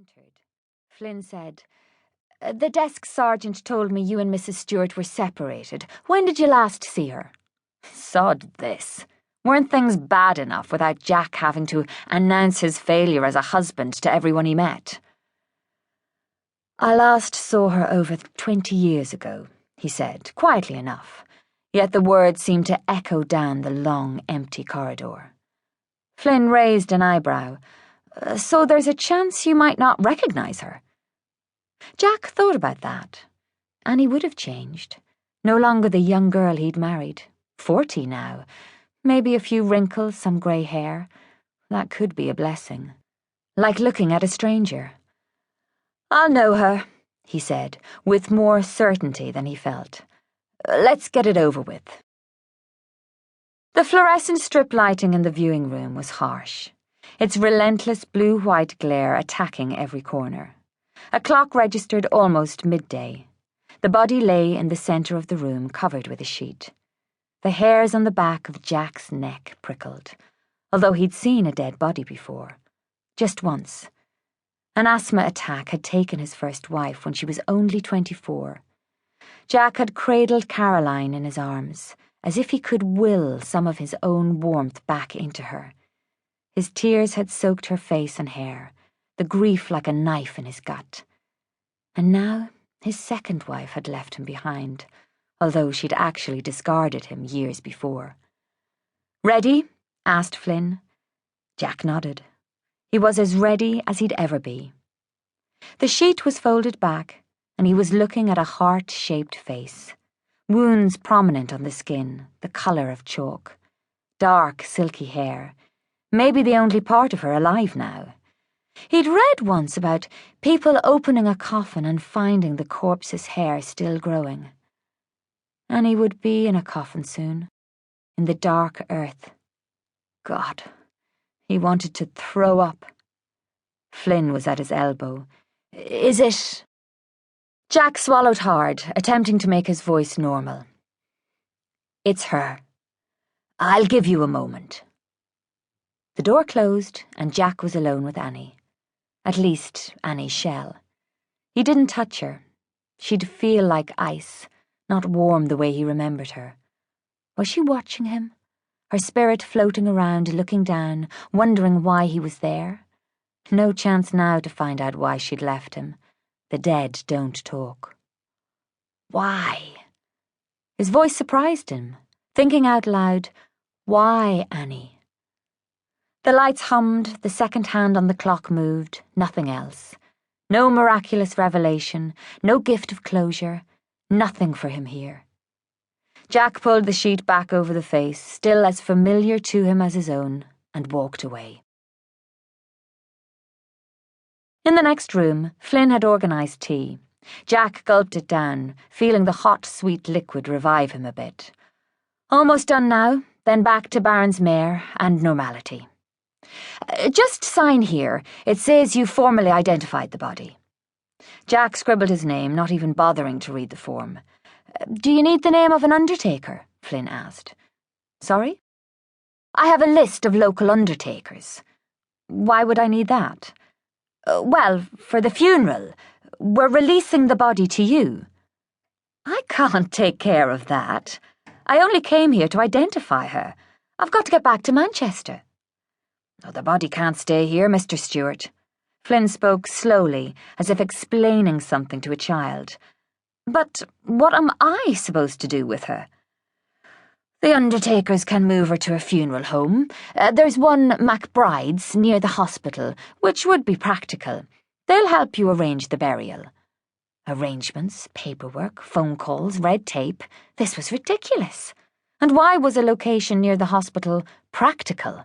entered, Flynn said, "The desk sergeant told me you and Mrs. Stewart were separated. When did you last see her?" Sod this. Weren't things bad enough without Jack having to announce his failure as a husband to everyone he met? "I last saw her over 20 years ago," he said, quietly enough, yet the words seemed to echo down the long, empty corridor. Flynn raised an eyebrow. "So there's a chance you might not recognize her?" Jack thought about that. Annie would have changed. No longer the young girl he'd married. 40 now. Maybe a few wrinkles, some grey hair. That could be a blessing. Like looking at a stranger. "I'll know her," he said, with more certainty than he felt. "Let's get it over with." The fluorescent strip lighting in the viewing room was harsh, its relentless blue-white glare attacking every corner. A clock registered almost midday. The body lay in the centre of the room, covered with a sheet. The hairs on the back of Jack's neck prickled, although he'd seen a dead body before. Just once. An asthma attack had taken his first wife when she was only 24. Jack had cradled Caroline in his arms, as if he could will some of his own warmth back into her. His tears had soaked her face and hair, the grief like a knife in his gut. And now his second wife had left him behind, although she'd actually discarded him years before. "Ready?" asked Flynn. Jack nodded. He was as ready as he'd ever be. The sheet was folded back, and he was looking at a heart-shaped face. Wounds prominent on the skin, the colour of chalk. Dark, silky hair. Maybe the only part of her alive now. He'd read once about people opening a coffin and finding the corpse's hair still growing. And he would be in a coffin soon, in the dark earth. God, he wanted to throw up. Flynn was at his elbow. "Is it?" Jack swallowed hard, attempting to make his voice normal. "It's her. I'll give you a moment." The door closed, and Jack was alone with Annie. At least, Annie's shell. He didn't touch her. She'd feel like ice, not warm the way he remembered her. Was she watching him? Her spirit floating around, looking down, wondering why he was there? No chance now to find out why she'd left him. The dead don't talk. Why? His voice surprised him, thinking out loud, "Why, Annie?" The lights hummed, the second hand on the clock moved, nothing else. No miraculous revelation, no gift of closure, nothing for him here. Jack pulled the sheet back over the face, still as familiar to him as his own, and walked away. In the next room, Flynn had organised tea. Jack gulped it down, feeling the hot, sweet liquid revive him a bit. Almost done now, then back to Baron's mare and normality. "Just sign here. It says you formally identified the body." Jack scribbled his name, not even bothering to read the form. "Do you need the name of an undertaker?" Flynn asked. "Sorry?" "I have a list of local undertakers." "Why would I need that?" "Well, for the funeral. We're releasing the body to you." "I can't take care of that. I only came here to identify her. I've got to get back to Manchester." "Oh, the body can't stay here, Mr. Stewart." Flynn spoke slowly, as if explaining something to a child. "But what am I supposed to do with her?" "The undertakers can move her to a funeral home. There's one MacBride's near the hospital, which would be practical. They'll help you arrange the burial." Arrangements, paperwork, phone calls, red tape. This was ridiculous. And why was a location near the hospital practical?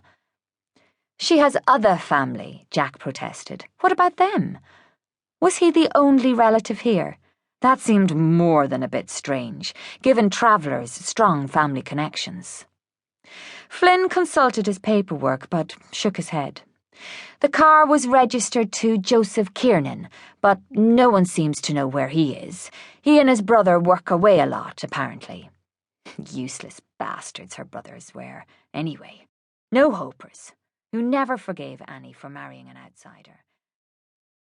"She has other family," Jack protested. "What about them?" Was he the only relative here? That seemed more than a bit strange, given Travellers' strong family connections. Flynn consulted his paperwork, but shook his head. The car was registered to Joseph Kiernan, but no one seems to know where he is. He and his brother work away a lot, apparently. Useless bastards her brothers were, anyway. No hopers, who never forgave Annie for marrying an outsider.